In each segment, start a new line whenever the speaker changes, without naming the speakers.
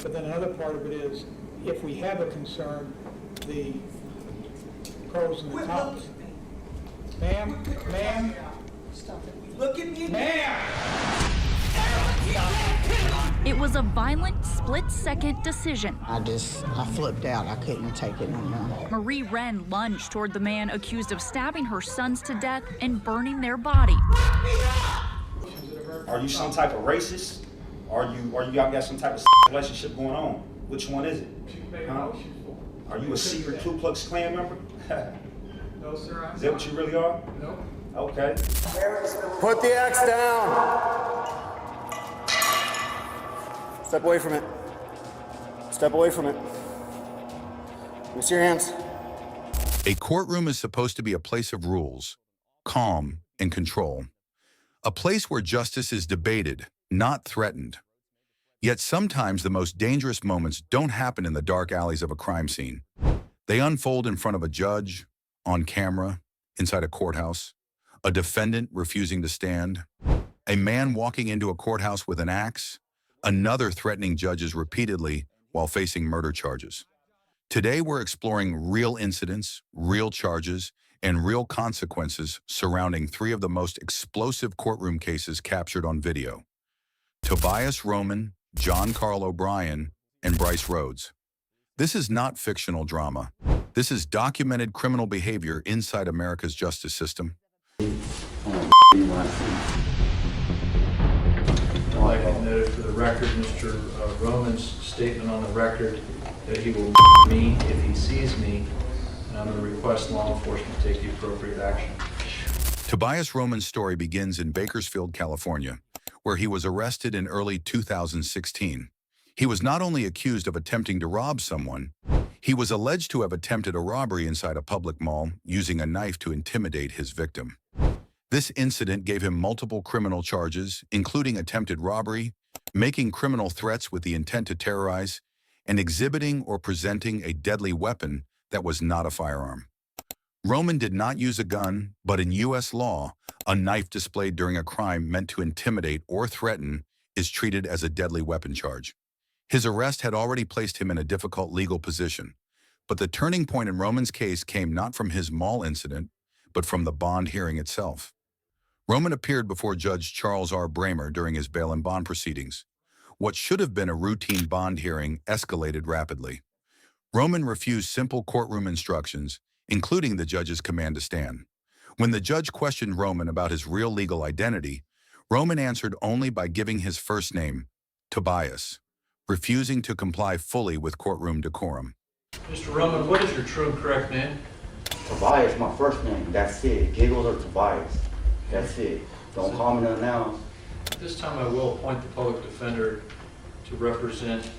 But then another part of it is, if we have a concern, the pros and the cons. Ma'am, ma'am.
Look at me.
Ma'am!
It was a violent, split-second decision.
I flipped out. I couldn't take it no more.
Marie Wren lunged toward the man accused of stabbing her sons to death and burning their body.
Are you some type of racist? Are you got some type of relationship going on? Which one is it? Huh? Are you a secret Ku Klux Klan member?
No, sir.
Is that what you really are?
No.
Okay.
Put the axe down. Step away from it. Step away from it. Let me see your hands.
A courtroom is supposed to be a place of rules, calm, and control. A place where justice is debated, not threatened. Yet sometimes the most dangerous moments don't happen in the dark alleys of a crime scene. They unfold in front of a judge, on camera, inside a courthouse, a defendant refusing to stand, a man walking into a courthouse with an axe, another threatening judges repeatedly while facing murder charges. Today we're exploring real incidents, real charges, and real consequences surrounding three of the most explosive courtroom cases captured on video: Tobias Roman, John Carl O'Brien, and Bryce Rhodes. This is not fictional drama. This is documented criminal behavior inside America's justice system.
I'd like to note for the record, Mr. Roman's statement on the record that he will me if he sees me, and I'm going to request law enforcement take the appropriate action.
Tobias Roman's story begins in Bakersfield, California, where he was arrested in early 2016. He was not only accused of attempting to rob someone, he was alleged to have attempted a robbery inside a public mall using a knife to intimidate his victim. This incident gave him multiple criminal charges, including attempted robbery, making criminal threats with the intent to terrorize, and exhibiting or presenting a deadly weapon that was not a firearm. Roman did not use a gun, but in U.S. law, a knife displayed during a crime meant to intimidate or threaten is treated as a deadly weapon charge. His arrest had already placed him in a difficult legal position, but the turning point in Roman's case came not from his mall incident, but from the bond hearing itself. Roman appeared before Judge Charles R. Bramer during his bail and bond proceedings. What should have been a routine bond hearing escalated rapidly. Roman refused simple courtroom instructions, including the judge's command to stand. When the judge questioned Roman about his real legal identity, Roman answered only by giving his first name, Tobias, refusing to comply fully with courtroom decorum.
Mr. Roman, what is your true and correct name?
Tobias, my first name. That's it. Giggles or Tobias. That's it. Don't call me nothing else.
At this time, I will appoint the public defender to represent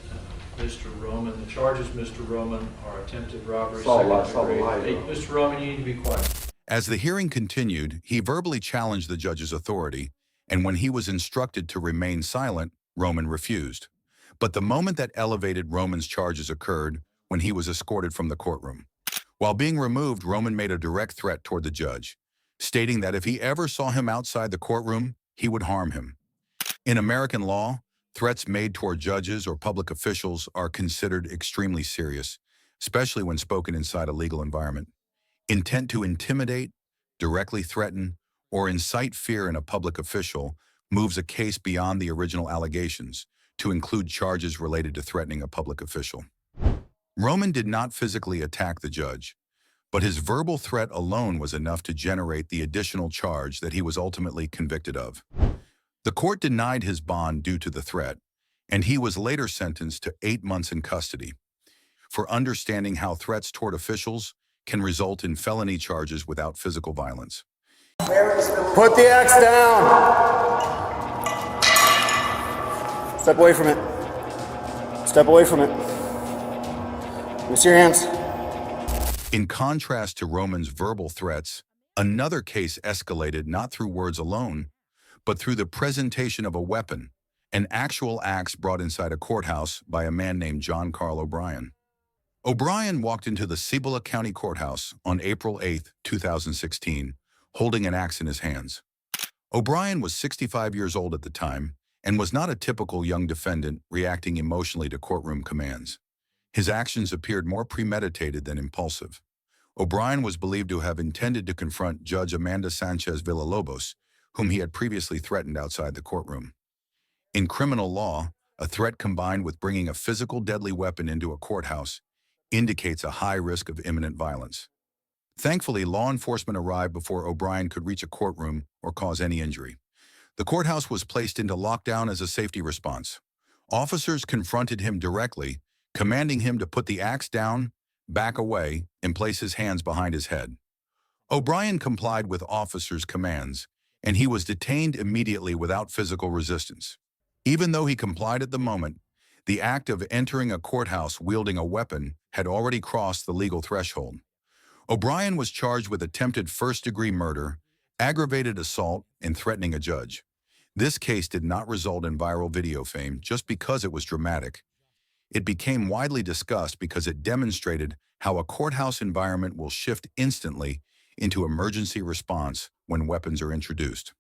Mr. Roman. The charges, Mr. Roman, are attempted robbery, second degree. Hey, Mr. Roman, you need to be quiet.
As the hearing continued, he verbally challenged the judge's authority, and when he was instructed to remain silent, Roman refused. But the moment that elevated Roman's charges occurred when he was escorted from the courtroom. While being removed, Roman made a direct threat toward the judge, stating that if he ever saw him outside the courtroom, he would harm him. In American law, threats made toward judges or public officials are considered extremely serious, especially when spoken inside a legal environment. Intent to intimidate, directly threaten, or incite fear in a public official moves a case beyond the original allegations to include charges related to threatening a public official. Roman did not physically attack the judge, but his verbal threat alone was enough to generate the additional charge that he was ultimately convicted of. The court denied his bond due to the threat, and he was later sentenced to 8 months in custody for understanding how threats toward officials can result in felony charges without physical violence.
Put the axe down. Step away from it. Step away from it. Let me see your hands.
In contrast to Roman's verbal threats, another case escalated not through words alone, but through the presentation of a weapon, an actual axe brought inside a courthouse by a man named John Carl O'Brien. O'Brien walked into the Cibola County Courthouse on April 8, 2016, holding an axe in his hands. O'Brien was 65 years old at the time, and was not a typical young defendant reacting emotionally to courtroom commands. His actions appeared more premeditated than impulsive. O'Brien was believed to have intended to confront Judge Amanda Sanchez Villalobos, whom he had previously threatened outside the courtroom. In criminal law, a threat combined with bringing a physical deadly weapon into a courthouse indicates a high risk of imminent violence. Thankfully, law enforcement arrived before O'Brien could reach a courtroom or cause any injury. The courthouse was placed into lockdown as a safety response. Officers confronted him directly, commanding him to put the axe down, back away, and place his hands behind his head. O'Brien complied with officers' commands, and he was detained immediately without physical resistance. Even though he complied at the moment, the act of entering a courthouse wielding a weapon had already crossed the legal threshold. O'Brien was charged with attempted first-degree murder, aggravated assault, and threatening a judge. This case did not result in viral video fame just because it was dramatic. It became widely discussed because it demonstrated how a courthouse environment will shift instantly into emergency response when weapons are introduced.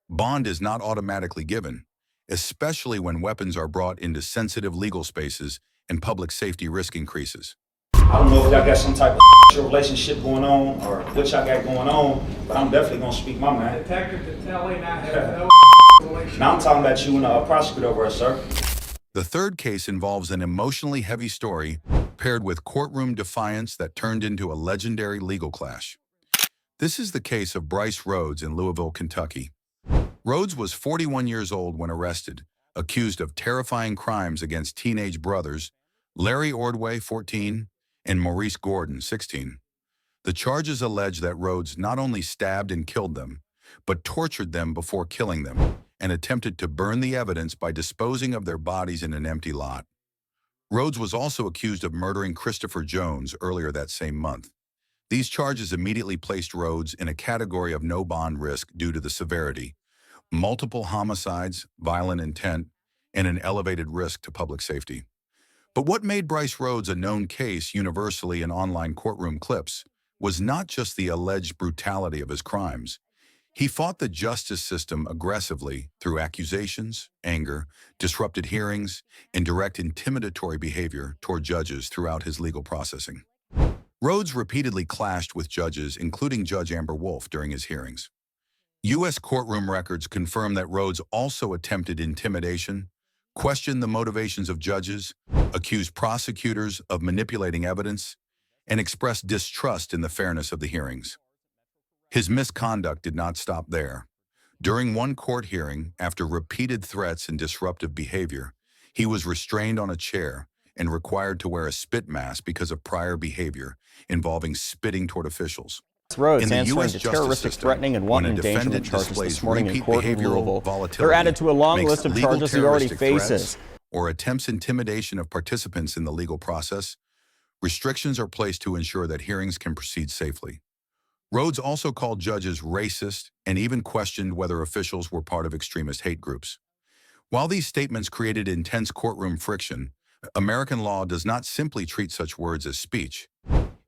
Bond is not automatically given, especially when weapons are brought into sensitive legal spaces and public safety risk increases.
I don't know if y'all got some type of relationship going on or what y'all got going on, but I'm definitely gonna speak my mind.
Detective Tatelli and I have no relationship.
Now I'm talking about you and a prosecutor over there, sir.
The third case involves an emotionally heavy story paired with courtroom defiance that turned into a legendary legal clash. This is the case of Bryce Rhodes in Louisville, Kentucky. Rhodes was 41 years old when arrested, accused of terrifying crimes against teenage brothers, Larry Ordway, 14, and Maurice Gordon, 16. The charges allege that Rhodes not only stabbed and killed them, but tortured them before killing them, and attempted to burn the evidence by disposing of their bodies in an empty lot. Rhodes was also accused of murdering Christopher Jones earlier that same month. These charges immediately placed Rhodes in a category of no bond risk due to the severity, multiple homicides, violent intent, and an elevated risk to public safety. But what made Bryce Rhodes a known case universally in online courtroom clips was not just the alleged brutality of his crimes. He fought the justice system aggressively through accusations, anger, disrupted hearings, and direct intimidatory behavior toward judges throughout his legal processing. Rhodes repeatedly clashed with judges, including Judge Amber Wolf, during his hearings. U.S. courtroom records confirm that Rhodes also attempted intimidation, questioned the motivations of judges, accused prosecutors of manipulating evidence, and expressed distrust in the fairness of the hearings. His misconduct did not stop there. During one court hearing, after repeated threats and disruptive behavior, he was restrained on a chair and required to wear a spit mask because of prior behavior involving spitting toward officials.
Rhodes
In the
answering
U.S.
to
justice
terroristic,
system,
threatening, and
when
wanton
a defendant
endangerment charges
displays
this morning in
repeat
court in
behavioral
Louisville.
volatility,
They're added to a long
makes
list of
legal
charges he already
terroristic
faces.
threats, or attempts intimidation of participants in the legal process, restrictions are placed to ensure that hearings can proceed safely. Rhodes also called judges racist and even questioned whether officials were part of extremist hate groups. While these statements created intense courtroom friction, American law does not simply treat such words as speech.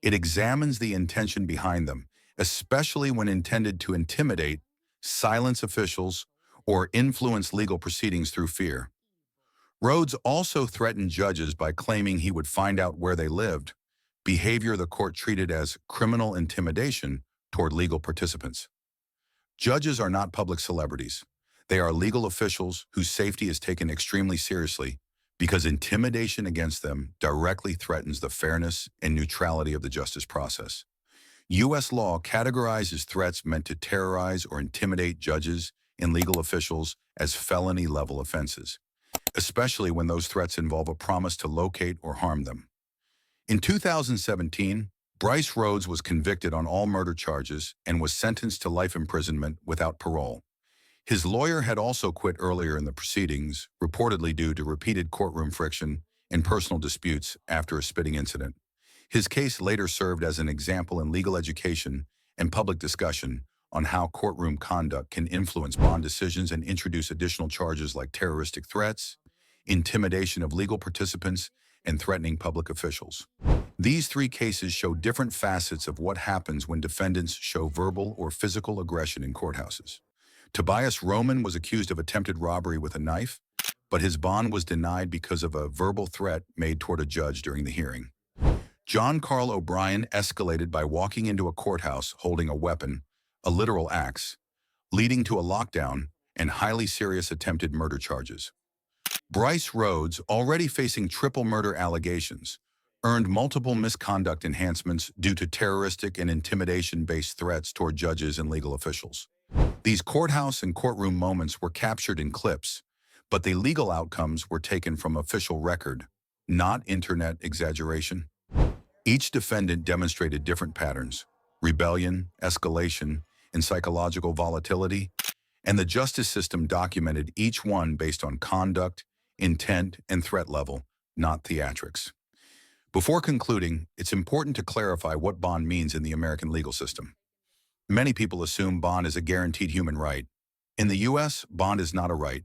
It examines the intention behind them, especially when intended to intimidate, silence officials, or influence legal proceedings through fear. Rhodes also threatened judges by claiming he would find out where they lived, behavior the court treated as criminal intimidation toward legal participants. Judges are not public celebrities. They are legal officials whose safety is taken extremely seriously because intimidation against them directly threatens the fairness and neutrality of the justice process. U.S. law categorizes threats meant to terrorize or intimidate judges and legal officials as felony-level offenses, especially when those threats involve a promise to locate or harm them. In 2017, Bryce Rhodes was convicted on all murder charges and was sentenced to life imprisonment without parole. His lawyer had also quit earlier in the proceedings, reportedly due to repeated courtroom friction and personal disputes after a spitting incident. His case later served as an example in legal education and public discussion on how courtroom conduct can influence bond decisions and introduce additional charges like terroristic threats, intimidation of legal participants, and threatening public officials. These three cases show different facets of what happens when defendants show verbal or physical aggression in courthouses. Tobias Roman was accused of attempted robbery with a knife, but his bond was denied because of a verbal threat made toward a judge during the hearing. John Carl O'Brien escalated by walking into a courthouse holding a weapon, a literal axe, leading to a lockdown and highly serious attempted murder charges. Bryce Rhodes, already facing triple murder allegations, earned multiple misconduct enhancements due to terroristic and intimidation-based threats toward judges and legal officials. These courthouse and courtroom moments were captured in clips, but the legal outcomes were taken from official record, not internet exaggeration. Each defendant demonstrated different patterns: rebellion, escalation, and psychological volatility, and the justice system documented each one based on conduct, intent, and threat level, not theatrics. Before concluding, it's important to clarify what bond means in the American legal system. Many people assume bond is a guaranteed human right. In the U.S., bond is not a right.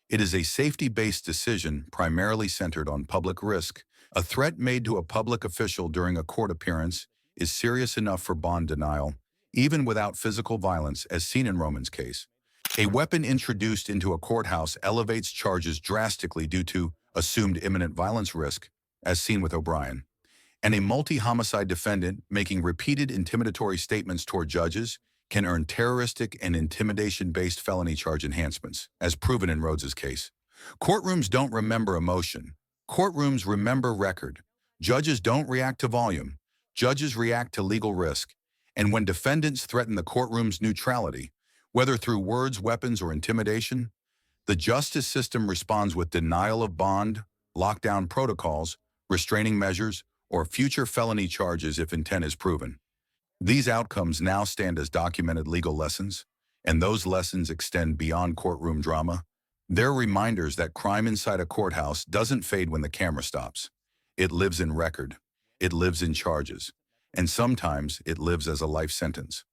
It is a safety-based decision primarily centered on public risk. A threat made to a public official during a court appearance is serious enough for bond denial, even without physical violence, as seen in Roman's case. A weapon introduced into a courthouse elevates charges drastically due to assumed imminent violence risk, as seen with O'Brien. And a multi-homicide defendant making repeated intimidatory statements toward judges can earn terroristic and intimidation-based felony charge enhancements, as proven in Rhodes's case. Courtrooms don't remember emotion. Courtrooms remember record. Judges don't react to volume. Judges react to legal risk. And when defendants threaten the courtroom's neutrality, whether through words, weapons, or intimidation, the justice system responds with denial of bond, lockdown protocols, restraining measures, or future felony charges if intent is proven. These outcomes now stand as documented legal lessons, and those lessons extend beyond courtroom drama. They're reminders that crime inside a courthouse doesn't fade when the camera stops. It lives in record, it lives in charges, and sometimes it lives as a life sentence.